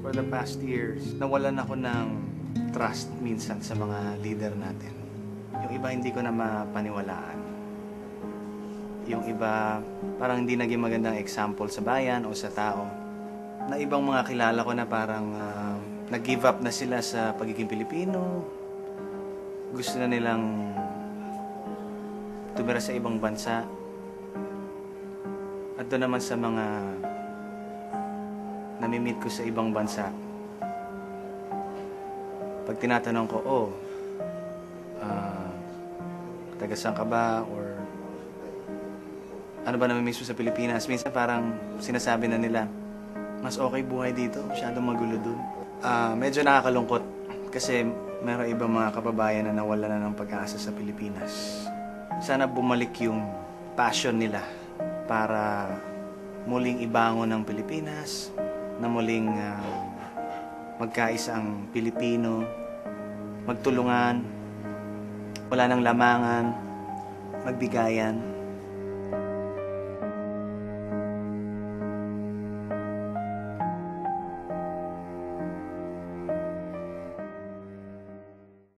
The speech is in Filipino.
for the past years, nawalan ako ng trust minsan sa mga leader natin. Yung iba hindi ko na mapaniwalaan. Yung iba parang hindi naging magandang example sa bayan o sa tao. Na ibang mga kilala ko na parang nag-give up na sila sa pagiging Pilipino. Gusto na nilang tumira sa ibang bansa. At doon naman sa mga nami-meet ko sa ibang bansa, pag tinatanong ko, taga saan ka ba? Or ano ba nami-miss mo sa Pilipinas? Minsan parang sinasabi na nila, mas okay buhay dito, masyadong magulo dun. Medyo nakakalungkot kasi mayroon ibang mga kababayan na nawala na ng pag-asa sa Pilipinas. Sana bumalik yung passion nila para muling ibangon ng Pilipinas, na muling magkaisa ang Pilipino, magtulungan, wala nang lamangan, magbigayan.